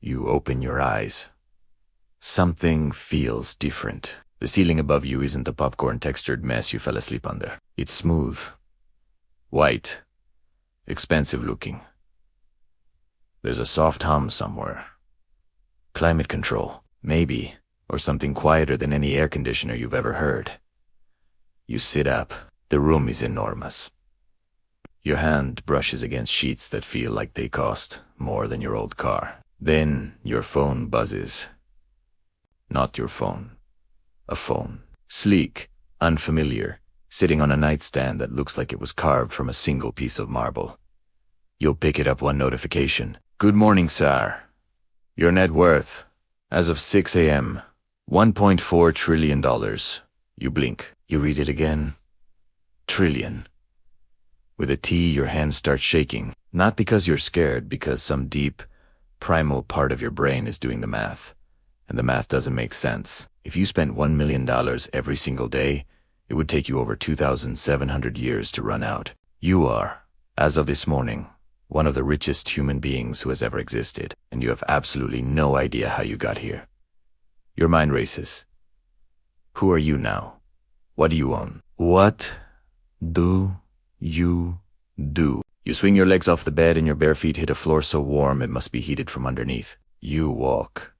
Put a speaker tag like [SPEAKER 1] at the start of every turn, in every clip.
[SPEAKER 1] You open your eyes. Something feels different. The ceiling above you isn't the popcorn-textured mess you fell asleep under. It's smooth, white, expensive-looking. There's a soft hum somewhere. Climate control, maybe, or something quieter than any air conditioner you've ever heard. You sit up. The room is enormous. Your hand brushes against sheets that feel like they cost more than your old car. Then your phone buzzes. Not your phone. A phone. Sleek, unfamiliar, sitting on a nightstand that looks like it was carved from a single piece of marble. You'll pick it up one notification. Good morning, sir. Your net worth, as of 6 a.m., $1.4 trillion. You blink. You read it again. Trillion. With a T, your hand starts shaking. Not because you're scared, because some deep, primal part of your brain is doing the math. And the math doesn't make sense. If you spent $1 million every single day, it would take you over 2,700 years to run out. You are, as of this morning, one of the richest human beings who has ever existed, and you have absolutely no idea how you got here. Your mind races. Who are you now? What do you own? What do you do? You swing your legs off the bed and your bare feet hit a floor so warm it must be heated from underneath. You walk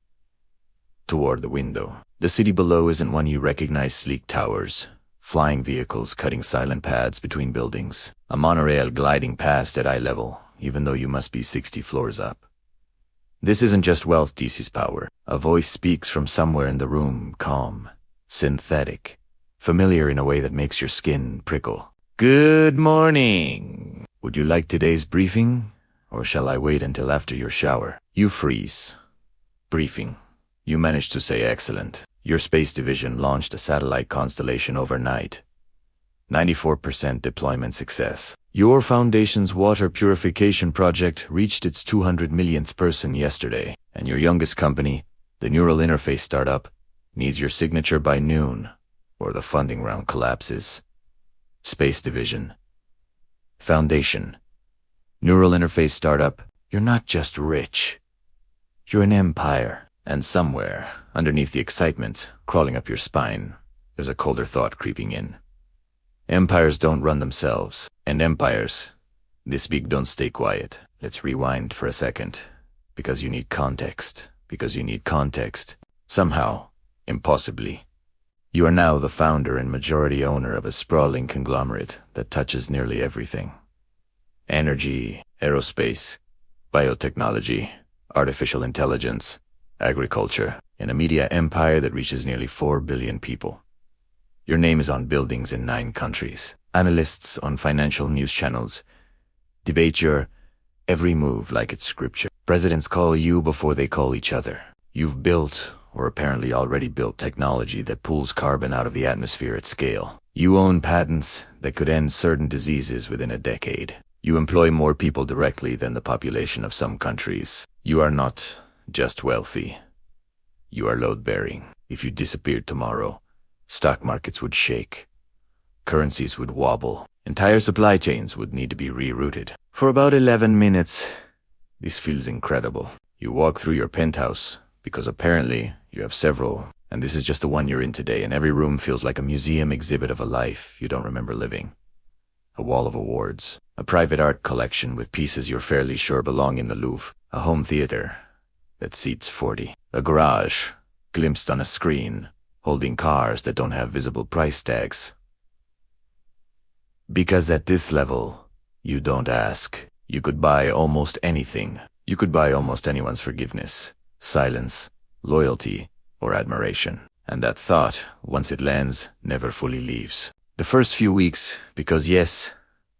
[SPEAKER 1] toward the window. The city below isn't one you recognize. Sleek towers, flying vehicles cutting silent paths between buildings, a monorail gliding past at eye level, even though you must be 60 floors up. This isn't just wealth DC's power. A voice speaks from somewhere in the room, calm, synthetic, familiar in a way that makes your skin prickle. Good morning. Would you like today's briefing, or shall I wait until after your shower? You freeze. Briefing. You managed to say excellent. Your space division launched a satellite constellation overnight. 94% deployment success. Your foundation's water purification project reached its 200 millionth person yesterday, and your youngest company, the neural interface startup, needs your signature by noon, or the funding round collapses. Space division. Foundation. Neural interface startup. You're not just rich. You're an empire. And somewhere, underneath the excitement crawling up your spine, there's a colder thought creeping in. Empires don't run themselves. And empires, this big, don't stay quiet. Let's rewind for a second. Because you need context. Because you need context. Somehow, impossibly, you are now the founder and majority owner of a sprawling conglomerate that touches nearly everything. Energy, aerospace, biotechnology, artificial intelligence, agriculture, and a media empire that reaches nearly 4 billion people. Your name is on buildings in 9 countries. Analysts on financial news channels debate your every move like it's scripture. Presidents call you before they call each other. You've built, or apparently already built, technology that pulls carbon out of the atmosphere at scale. You own patents that could end certain diseases within a decade. You employ more people directly than the population of some countries. You are not just wealthy. You are load-bearing. If you disappeared tomorrow, stock markets would shake. Currencies would wobble. Entire supply chains would need to be rerouted. For about 11 minutes, this feels incredible. You walk through your penthouse, because apparently you have several, and this is just the one you're in today, and every room feels like a museum exhibit of a life you don't remember living. A wall of awards, a private art collection with pieces you're fairly sure belong in the Louvre, a home theater that seats 40, a garage glimpsed on a screen, holding cars that don't have visible price tags. Because at this level, you don't ask. You could buy almost anything. You could buy almost anyone's forgiveness, silence, loyalty, or admiration. And that thought, once it lands, never fully leaves. The first few weeks, because yes,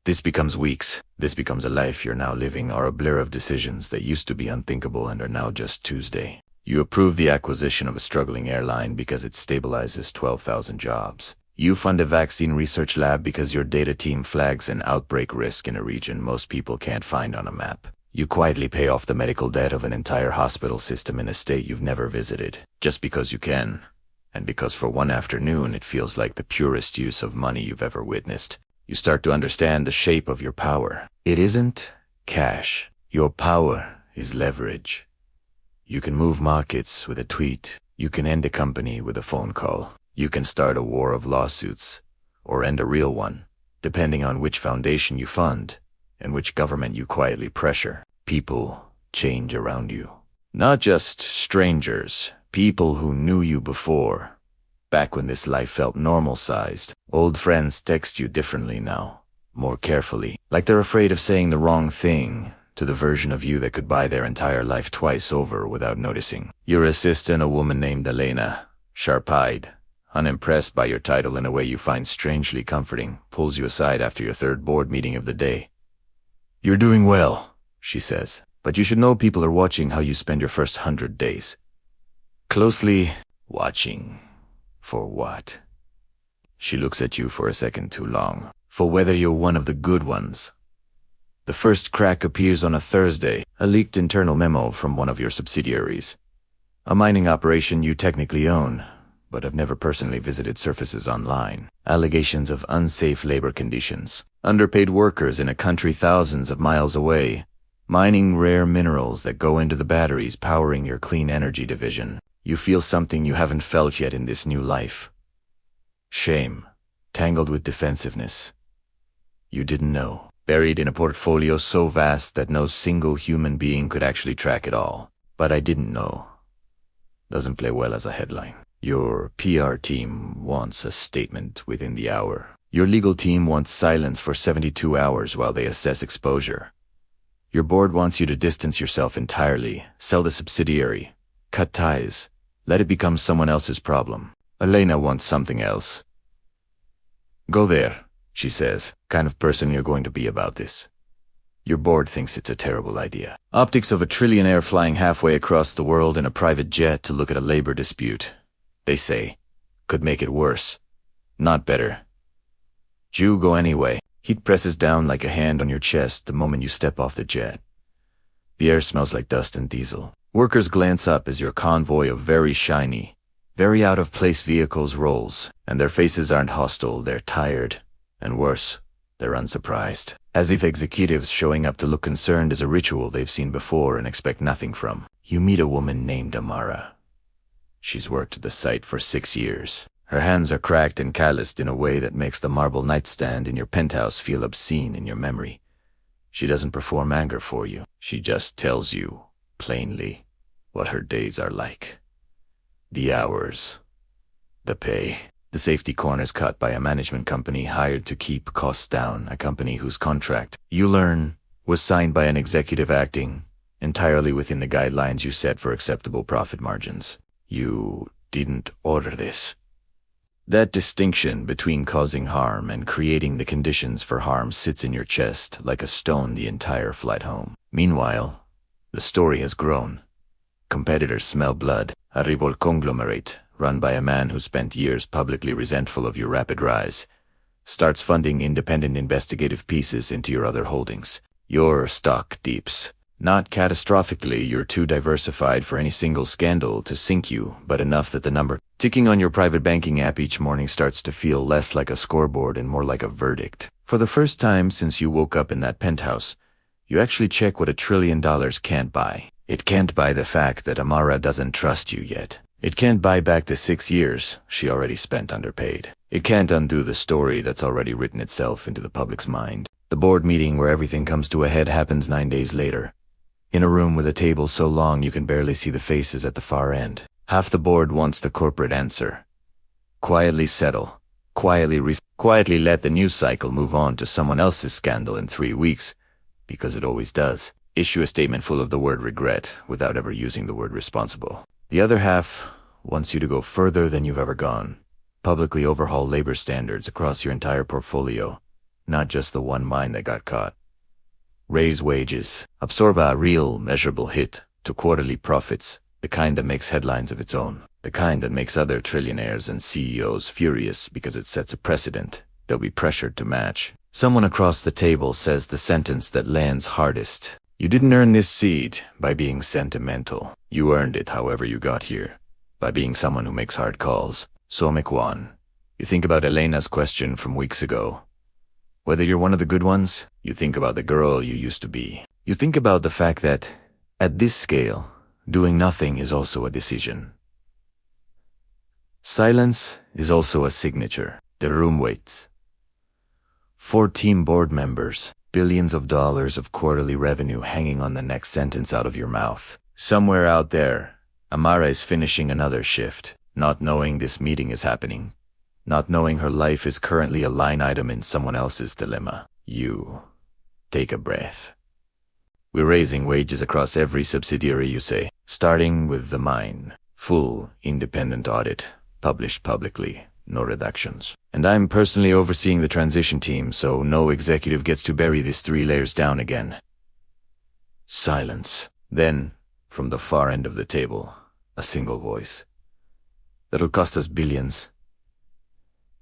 [SPEAKER 1] this becomes weeks. This becomes a life you're now living, are a blur of decisions that used to be unthinkable and are now just Tuesday. You approve the acquisition of a struggling airline because it stabilizes 12,000 jobs. You fund a vaccine research lab because your data team flags an outbreak risk in a region most people can't find on a map. You quietly pay off the medical debt of an entire hospital system in a state you've never visited, just because you can, and because for one afternoon it feels like the purest use of money you've ever witnessed. You start to understand the shape of your power. It isn't cash. Your power is leverage. You can move markets with a tweet. You can end a company with a phone call. You can start a war of lawsuits, or end a real one, depending on which foundation you fund and which government you quietly pressure. People change around you. Not just strangers, people who knew you before, back when this life felt normal-sized. Old friends text you differently now, more carefully, like they're afraid of saying the wrong thing to the version of you that could buy their entire life twice over without noticing. Your assistant, a woman named Elena, sharp-eyed, unimpressed by your title in a way you find strangely comforting, pulls you aside after your third board meeting of the day. "You're doing well," she says, "but you should know people are watching how you spend your first 100 days. Closely watching. For what?" She looks at you for a second too long. For whether you're one of the good ones. The first crack appears on a Thursday, a leaked internal memo from one of your subsidiaries. A mining operation you technically own, but have never personally visited, surfaces online. Allegations of unsafe labor conditions. Underpaid workers in a country thousands of miles away, mining rare minerals that go into the batteries powering your clean energy division. You feel something you haven't felt yet in this new life. Shame, tangled with defensiveness. You didn't know, buried in a portfolio so vast that no single human being could actually track it all. But I didn't know. Doesn't play well as a headline. Your PR team wants a statement within the hour. Your legal team wants silence for 72 hours while they assess exposure. Your board wants you to distance yourself entirely, sell the subsidiary, cut ties, let it become someone else's problem. Elena wants something else. "Go there," she says, "kind of person you're going to be about this." Your board thinks it's a terrible idea. Optics of a trillionaire flying halfway across the world in a private jet to look at a labor dispute, they say, could make it worse, not better. You go anyway. Heat presses down like a hand on your chest the moment you step off the jet. The air smells like dust and diesel. Workers glance up as your convoy of very shiny, very out-of-place vehicles rolls, and their faces aren't hostile, they're tired. And worse, they're unsurprised. As if executives showing up to look concerned is a ritual they've seen before and expect nothing from. You meet a woman named Amara. She's worked at the site for 6 years. Her hands are cracked and calloused in a way that makes the marble nightstand in your penthouse feel obscene in your memory. She doesn't perform anger for you. She just tells you, plainly, what her days are like. The hours. The pay. The safety corners cut by a management company hired to keep costs down, a company whose contract, you learn, was signed by an executive acting entirely within the guidelines you set for acceptable profit margins. You didn't order this. That distinction between causing harm and creating the conditions for harm sits in your chest like a stone the entire flight home. Meanwhile, the story has grown. Competitors smell blood. A rival conglomerate, run by a man who spent years publicly resentful of your rapid rise, starts funding independent investigative pieces into your other holdings. Your stock deeps. Not catastrophically, you're too diversified for any single scandal to sink you, but enough that the number ticking on your private banking app each morning starts to feel less like a scoreboard and more like a verdict. For the first time since you woke up in that penthouse, you actually check what $1 trillion can't buy. It can't buy the fact that Amara doesn't trust you yet. It can't buy back the 6 years she already spent underpaid. It can't undo the story that's already written itself into the public's mind. The board meeting where everything comes to a head happens 9 days later. In a room with a table so long you can barely see the faces at the far end. Half the board wants the corporate answer. Quietly settle. Quietly let the news cycle move on to someone else's scandal in 3 weeks, because it always does. Issue a statement full of the word regret without ever using the word responsible. The other half wants you to go further than you've ever gone. Publicly overhaul labor standards across your entire portfolio, not just the one mine that got caught. Raise wages. Absorb a real, measurable hit to quarterly profits, the kind that makes headlines of its own. The kind that makes other trillionaires and CEOs furious because it sets a precedent they'll be pressured to match. Someone across the table says the sentence that lands hardest. You didn't earn this seat by being sentimental. You earned it however you got here, by being someone who makes hard calls. So Mikwan, you think about Elena's question from weeks ago. Whether you're one of the good ones, you think about the girl you used to be. You think about the fact that, at this scale, Doing nothing is also a decision. Silence is also a signature. The room waits. 14 board members, billions of dollars of quarterly revenue hanging on the next sentence out of your mouth. Somewhere out there, Amara is finishing another shift, not knowing this meeting is happening, not knowing her life is currently a line item in someone else's dilemma. You take a breath. We're raising wages across every subsidiary, you say, starting with the mine. Full, independent audit, published publicly, no redactions. And I'm personally overseeing the transition team, so no executive gets to bury this 3 layers down again. Silence. Then, from the far end of the table, a single voice. That'll cost us billions.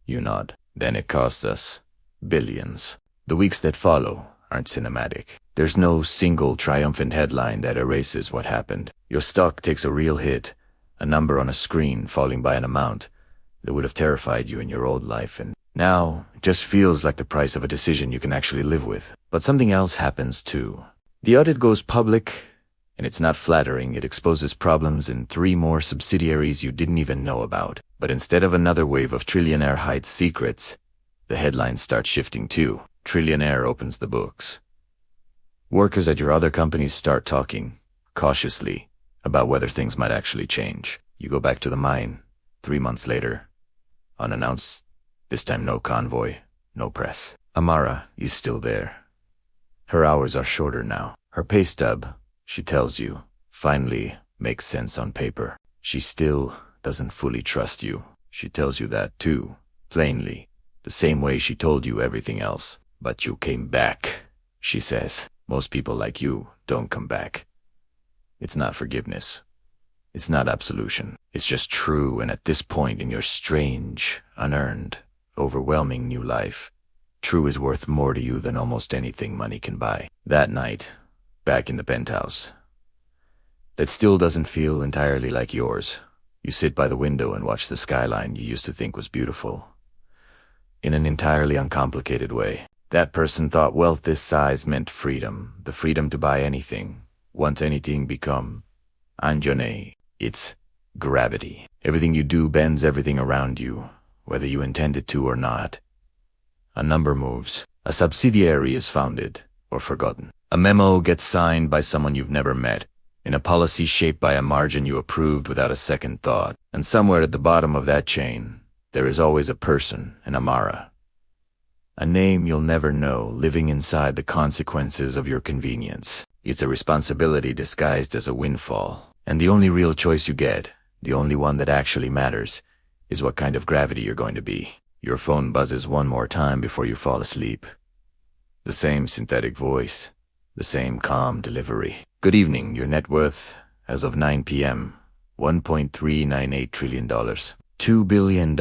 [SPEAKER 1] You nod. Then it costs us billions. The weeks that follow aren't cinematic. There's no single triumphant headline that erases what happened. Your stock takes a real hit, a number on a screen falling by an amount that would have terrified you in your old life, and now it just feels like the price of a decision you can actually live with. But something else happens too. The audit goes public, and it's not flattering. It exposes problems in 3 more subsidiaries you didn't even know about. But instead of another wave of Trillionaire hides secrets, the headlines start shifting too. Trillionaire opens the books. Workers at your other companies start talking, cautiously, about whether things might actually change. You go back to the mine, 3 months later, unannounced. This time no convoy, no press. Amara is still there. Her hours are shorter now. Her pay stub, she tells you, finally makes sense on paper. She still doesn't fully trust you. She tells you that too, plainly, the same way she told you everything else. But you came back, she says. Most people like you don't come back. It's not forgiveness. It's not absolution. It's just true, and at this point in your strange, unearned, overwhelming new life, true is worth more to you than almost anything money can buy. That night, back in the penthouse, that still doesn't feel entirely like yours. You sit by the window and watch the skyline you used to think was beautiful, in an entirely uncomplicated way. That person thought wealth this size meant freedom, the freedom to buy anything, want anything, become. Anjane, it's gravity. Everything you do bends everything around you, whether you intend it to or not. A number moves. A subsidiary is founded or forgotten. A memo gets signed by someone you've never met, in a policy shaped by a margin you approved without a second thought. And somewhere at the bottom of that chain, there is always a person, an Amara. A name you'll never know, living inside the consequences of your convenience. It's a responsibility disguised as a windfall. And the only real choice you get, the only one that actually matters, is what kind of gravity you're going to be. Your phone buzzes one more time before you fall asleep. The same synthetic voice, the same calm delivery. Good evening, your net worth, as of 9 p.m., $1.398 trillion. $2 billion,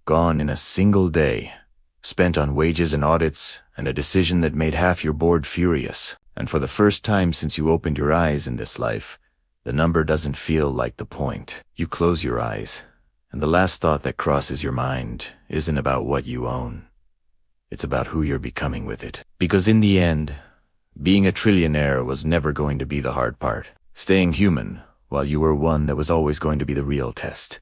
[SPEAKER 1] gone in a single day. Spent on wages and audits, and a decision that made half your board furious. And for the first time since you opened your eyes in this life, the number doesn't feel like the point. You close your eyes, and the last thought that crosses your mind isn't about what you own. It's about who you're becoming with it. Because in the end, being a trillionaire was never going to be the hard part. Staying human, while you were one, that was always going to be the real test.